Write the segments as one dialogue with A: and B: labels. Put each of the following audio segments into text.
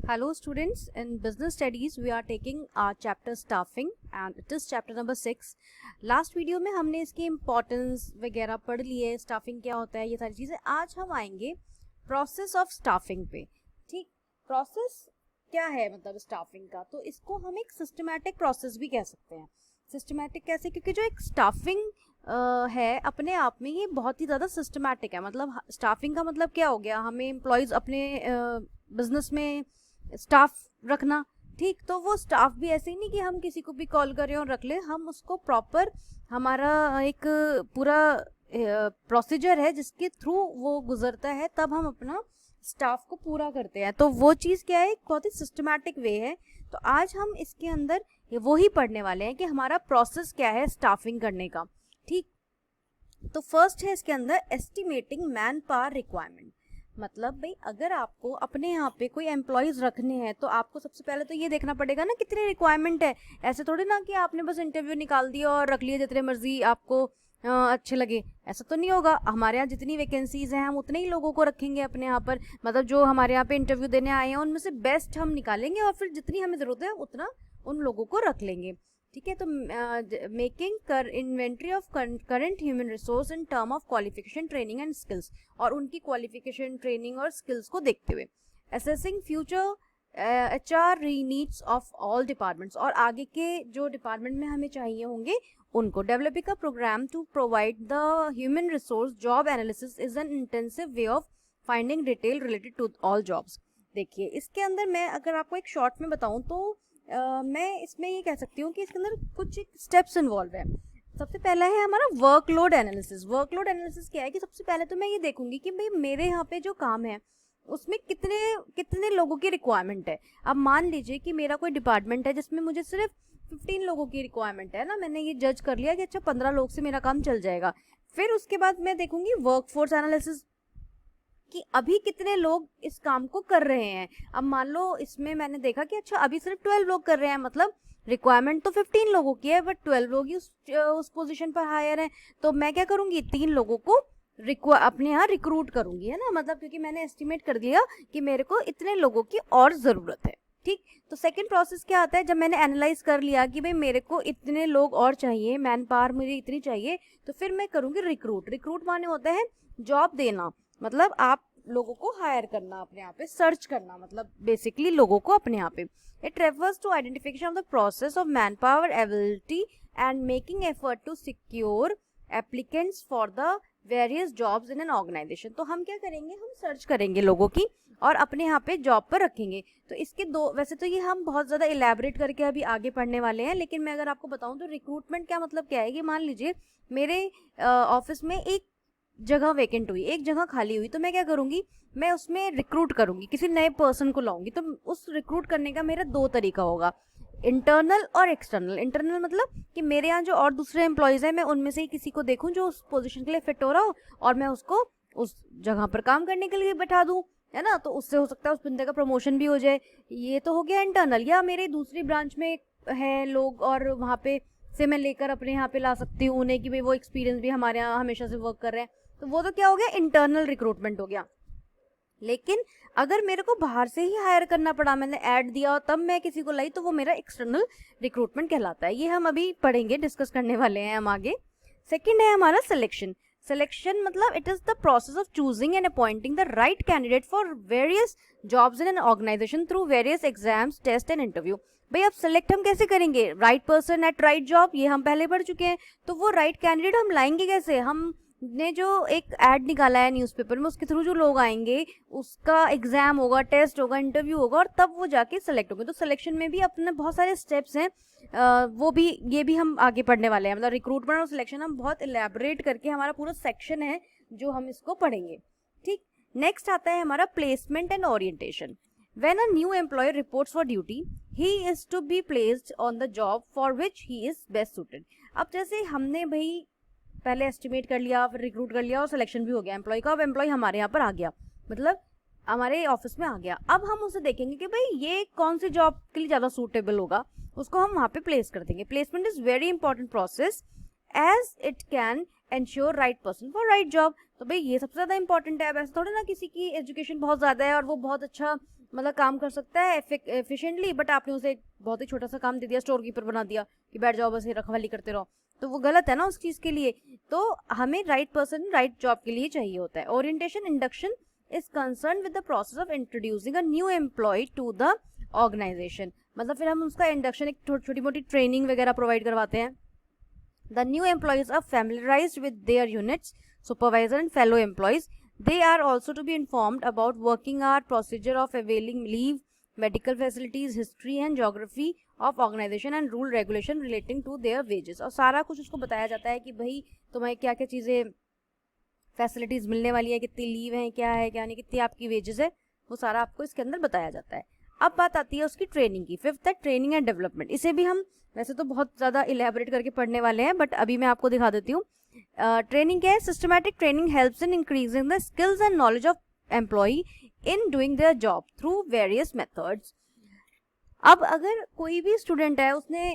A: Hello students, in business studies we are taking our chapter staffing and it is chapter number 6. Last video में हमने इसकी importance वगैरह पढ़ ली है, staffing क्या होता है, ये सारी चीज़ें. आज हम आएंगे प्रोसेस ऑफ स्टाफिंग पे. ठीक, प्रोसेस क्या है मतलब स्टाफिंग का, तो इसको हम एक सिस्टमैटिक प्रोसेस भी कह सकते हैं. सिस्टमैटिक कैसे, क्योंकि जो एक स्टाफिंग है अपने आप में ये बहुत ही ज़्यादा सिस्टमैटिक है. मतलब स्टाफिंग का मतलब क्या हो गया, हमें एम्प्लॉयज़ अपने बिजनेस में स्टाफ रखना. ठीक, तो वो स्टाफ भी ऐसे ही नहीं कि हम किसी को भी कॉल करें और रख ले, हम उसको प्रॉपर हमारा एक पूरा प्रोसीजर है जिसके थ्रू वो गुजरता है, तब हम अपना स्टाफ को पूरा करते हैं. तो वो चीज़ क्या है, एक बहुत ही सिस्टमैटिक वे है. तो आज हम इसके अंदर वो ही पढ़ने वाले हैं कि हमारा प्रोसेस क्या है स्टाफिंग करने का. ठीक, तो फर्स्ट है इसके अंदर एस्टिमेटिंग मैन पावर रिक्वायरमेंट. मतलब भाई अगर आपको अपने यहाँ पे कोई एम्प्लॉयज़ रखने हैं तो आपको सबसे पहले तो ये देखना पड़ेगा ना कितनी रिक्वायरमेंट है. ऐसे थोड़ी ना कि आपने बस इंटरव्यू निकाल दिया और रख लिया जितने मर्जी आपको अच्छे लगे, ऐसा तो नहीं होगा. हमारे यहाँ जितनी वैकेंसीज हैं हम उतने ही लोगों को रखेंगे अपने यहाँ पर. मतलब जो हमारे यहाँ पे इंटरव्यू देने आए हैं उनमें से बेस्ट हम निकालेंगे और फिर जितनी हमें ज़रूरत है उतना उन लोगों को रख लेंगे. ठीक है, तो making inventory of current human resource in term of qualification training and skills, और उनकी क्वालिफिकेशन ट्रेनिंग और स्किल्स को देखते हुए assessing future HR needs of all departments, और आगे के जो डिपार्टमेंट में हमें चाहिए होंगे उनको. Developing a program to provide the human resource job analysis is an intensive way of finding detail related to all jobs. देखिए इसके अंदर मैं अगर आपको एक शॉर्ट में बताऊं तो मैं इसमें ये कह सकती हूँ कि इसके अंदर कुछ स्टेप्स इन्वॉल्व है. सबसे पहला है हमारा वर्कलोड एनालिसिस. वर्कलोड एनालिसिस क्या है कि सबसे पहले तो मैं ये देखूंगी कि भाई मेरे यहाँ पे जो काम है उसमें कितने कितने लोगों की रिक्वायरमेंट है. अब मान लीजिए कि मेरा कोई डिपार्टमेंट है जिसमें मुझे सिर्फ 15 लोगों की रिक्वायरमेंट है ना, मैंने ये जज कर लिया कि अच्छा 15 लोग से मेरा काम चल जाएगा. फिर उसके बाद मैं देखूंगी वर्कफोर्स एनालिसिस कि अभी कितने लोग इस काम को कर रहे हैं. अब मान लो इसमें मैंने देखा कि अच्छा अभी सिर्फ 12 लोग कर रहे हैं, मतलब रिक्वायरमेंट तो 15 लोगों की है बट 12 लोग ही उस पोजीशन पर हायर हैं. तो मैं क्या करूंगी, 3 लोगों को अपने यहाँ रिक्रूट करूंगी, है ना. मतलब क्योंकि मैंने एस्टिमेट कर दिया कि मेरे को इतने लोगों की और ज़रूरत है. ठीक, तो सेकंड प्रोसेस क्या आता है, जब मैंने एनालाइज कर लिया कि भाई मेरे को इतने लोग और चाहिए, मैन पावर मुझे इतनी चाहिए, तो फिर मैं करूंगी रिक्रूट. रिक्रूट माने होता है जॉब देना, मतलब आप लोगों को हायर करना, अपने यहाँ पे सर्च करना, मतलब बेसिकली लोगों को अपने यहाँ पे. It refers to identification of the process of man power ability and making effort to secure applicants for the various jobs in an organisation. तो हम क्या करेंगे, हम सर्च करेंगे लोगों की और अपने यहाँ पे जॉब पर रखेंगे. तो इसके दो, वैसे तो ये हम बहुत ज़्यादा इलेबरेट करके अभी आगे पढ़ने वाले हैं, लेकिन मैं अगर आपको बताऊँ तो रिक्रूटमेंट क्या मतलब क्या है कि मान लीजिए मेरे ऑफिस में एक जगह वेकेंट हुई, एक जगह खाली हुई, तो मैं क्या करूंगी, मैं उसमें रिक्रूट करूंगी, किसी नए पर्सन को लाऊंगी. तो उस रिक्रूट करने का मेरा 2 तरीका होगा, इंटरनल और एक्सटर्नल. इंटरनल मतलब कि मेरे यहाँ जो और दूसरे एम्प्लॉयज़ हैं मैं उनमें से ही किसी को देखूं जो उस पोजीशन के लिए फिट हो रहा हो और मैं उसको उस जगह पर काम करने के लिए बैठा दूं, है ना. तो उससे हो सकता है उस बंदे का प्रमोशन भी हो जाए. ये तो हो गया इंटरनल. या मेरे दूसरी ब्रांच में है लोग और वहाँ पे से मैं लेकर अपने यहाँ पे ला सकती हूँ उन्हें कि भाई वो एक्सपीरियंस भी हमारे यहाँ हमेशा से वर्क कर रहे हैं. तो वो तो क्या हो गया, इंटरनल रिक्रूटमेंट हो गया. लेकिन अगर मेरे को बाहर से ही हायर करना पड़ा, मैंने ऐड दिया और तब मैं किसी को लाई, तो वो मेरा एक्सटर्नल रिक्रूटमेंट कहलाता है. ये हम अभी पढ़ेंगे, डिस्कस करने वाले हैं हम आगे. सेकंड है हमारा सिलेक्शन. सिलेक्शन मतलब it is the process of choosing and appointing the right candidate for various jobs in an organisation through various exams, test and interview. भाई अब सेलेक्ट हम कैसे करेंगे, right person at right job, ये हम पहले पढ़ चुके हैं. तो वो राइट कैंडिडेट हम लाएंगे कैसे, हम ने जो एक ऐड निकाला है न्यूज़पेपर में उसके थ्रू जो लोग आएंगे उसका एग्जाम होगा, टेस्ट होगा, इंटरव्यू होगा और तब वो जाके सेलेक्ट होंगे. तो सिलेक्शन में भी अपने बहुत सारे स्टेप्स हैं, वो भी ये भी हम आगे पढ़ने वाले हैं. मतलब रिक्रूटमेंट और सिलेक्शन हम बहुत इलेबोरेट करके हमारा पूरा सेक्शन है जो हम इसको पढ़ेंगे. ठीक, नेक्स्ट आता है हमारा placement and orientation. When a new employer reports for duty, he is to be placed on the job for which he is best suited. अब जैसे हमने भाई पहले एस्टिमेट कर लिया, फिर रिक्रूट कर लिया और सिलेक्शन भी हो गया एम्प्लॉय का. अब एम्प्लॉय हमारे यहाँ पर आ गया, मतलब हमारे ऑफिस में आ गया. अब हम उसे देखेंगे कि भाई ये कौन सी जॉब के लिए ज़्यादा सूटेबल होगा, उसको हम वहाँ पे प्लेस कर देंगे. Placement is very important process as it can ensure right person for right job. तो भाई ये सबसे ज़्यादा इंपॉर्टेंट है। अब ऐसा थोड़ा ना किसी की एजुकेशन बहुत ज़्यादा है और वो बहुत अच्छा मतलब काम कर सकता है एफिशिएंटली, बट आपने उसे एक बहुत ही छोटा सा काम दे दिया, स्टोर कीपर बना दिया कि बैठ जाओ बस ये रखवाली करते रहो, तो वो गलत है ना उस चीज़ के लिए। तो हमें राइट पर्सन राइट जॉब के लिए चाहिए होता है। Orientation induction is concern with the process of introducing a new employee to the organisation. मतलब फिर हम उसका इंडक्शन, एक छोटी मोटी ट्रेनिंग वगैरह प्रोवाइड करवाते हैं। The new employees are familiarized with their units, supervisor and fellow employees. They are also to be informed about working hour, procedure of availing leave, medical facilities, history and geography of organization and rule regulation relating to their wages. और सारा कुछ उसको बताया जाता है कि भाई तुम्हें क्या क्या चीज़ें फैसिलिटीज़ मिलने वाली है, कितनी लीव है, क्या है क्या नहीं, कितनी आपकी वेजेस है, वो सारा आपको इसके अंदर बताया जाता है। अब बात आती है उसकी ट्रेनिंग की। फिफ्थ है ट्रेनिंग एंड डेवलपमेंट। इसे भी हम वैसे तो बहुत ज़्यादा इलेबोरेट करके पढ़ने वाले हैं, बट अभी मैं आपको दिखा देती हूँ। ट्रेनिंग क्या है? Systematic training helps in increasing the skills and knowledge of employee in doing their job through various methods. अब अगर कोई भी स्टूडेंट है, उसने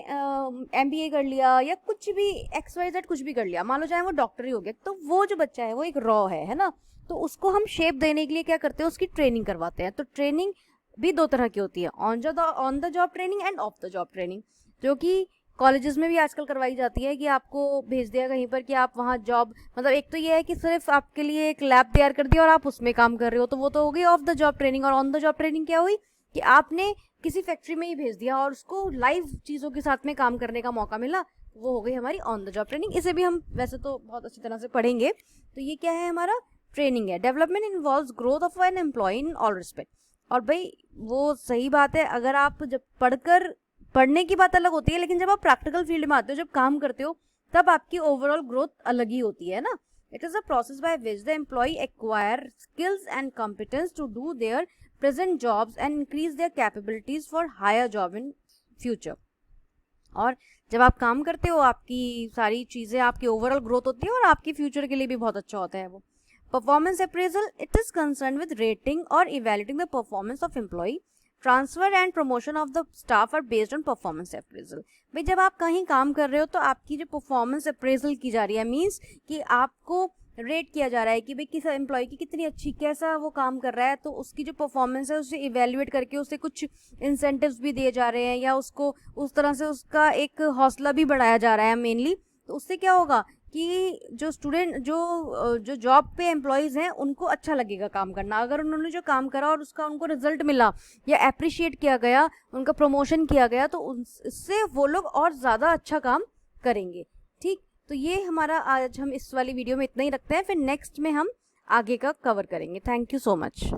A: MBA कर लिया या कुछ भी XYZ कुछ भी कर लिया, मान लो चाहे वो डॉक्टर ही हो गया, तो वो जो बच्चा है वो एक रॉ है ना, तो उसको हम शेप देने के लिए क्या करते हैं, उसकी ट्रेनिंग करवाते हैं। तो ट्रेनिंग भी दो तरह की होती है, on the job training end of the job training, जो कि कॉलेजेस में भी आजकल करवाई जाती है कि आपको भेज दिया कहीं पर कि आप वहाँ जॉब, मतलब एक तो ये है कि सिर्फ आपके लिए एक लैब तैयार कर दिया और आप उसमें काम कर रहे हो, तो वो तो हो गई ऑफ द जॉब ट्रेनिंग। और ऑन द जॉब ट्रेनिंग क्या हुई कि आपने किसी फैक्ट्री में ही भेज दिया और उसको लाइव चीज़ों के साथ में काम करने का मौका मिला, वो हो गई हमारी ऑन द जॉब ट्रेनिंग। इसे भी हम वैसे तो बहुत अच्छी तरह से पढ़ेंगे। तो ये क्या है, हमारा ट्रेनिंग है। Development involves growth of an employee in all respect. और भाई वो सही बात है, अगर आप जब पढ़ने की बात अलग होती है, लेकिन जब आप प्रैक्टिकल फील्ड में आते हो, जब काम करते हो, तब आपकी ओवरऑल ग्रोथ अलग ही होती है ना। It is a process by which the employee acquire skills and competence to do their present jobs and increase their capabilities for higher job in future. और जब आप काम करते हो, आपकी सारी चीज़ें, आपकी ओवरऑल ग्रोथ होती है और आपकी फ्यूचर के लिए भी बहुत अच्छा होता है वो। Performance appraisal, it is concern with rating और evaluating the performance of employee. Transfer and promotion of the staff are based on performance appraisal. भाई जब आप कहीं काम कर रहे हो तो आपकी जो परफॉर्मेंस अप्रेजल की जा रही है, मीन्स कि आपको रेट किया जा रहा है कि भाई किस एम्प्लॉय की कितनी अच्छी, कैसा वो काम कर रहा है, तो उसकी जो परफॉर्मेंस है उसे इवेल्युएट करके उसे कुछ इंसेंटिव्स भी दिए जा रहे हैं, या उसको उस तरह से उसका एक हौसला भी बढ़ाया जा रहा है मेनली। तो उससे क्या होगा कि जो स्टूडेंट जो जॉब पे एम्प्लॉयज़ हैं, उनको अच्छा लगेगा काम करना। अगर उन्होंने जो काम करा और उसका उनको रिजल्ट मिला या अप्रिशिएट किया गया, उनका प्रमोशन किया गया, तो उससे वो लोग और ज़्यादा अच्छा काम करेंगे। ठीक, तो ये हमारा आज हम इस वाली वीडियो में इतना ही रखते हैं, फिर नेक्स्ट में हम आगे का कवर करेंगे। Thank you so much.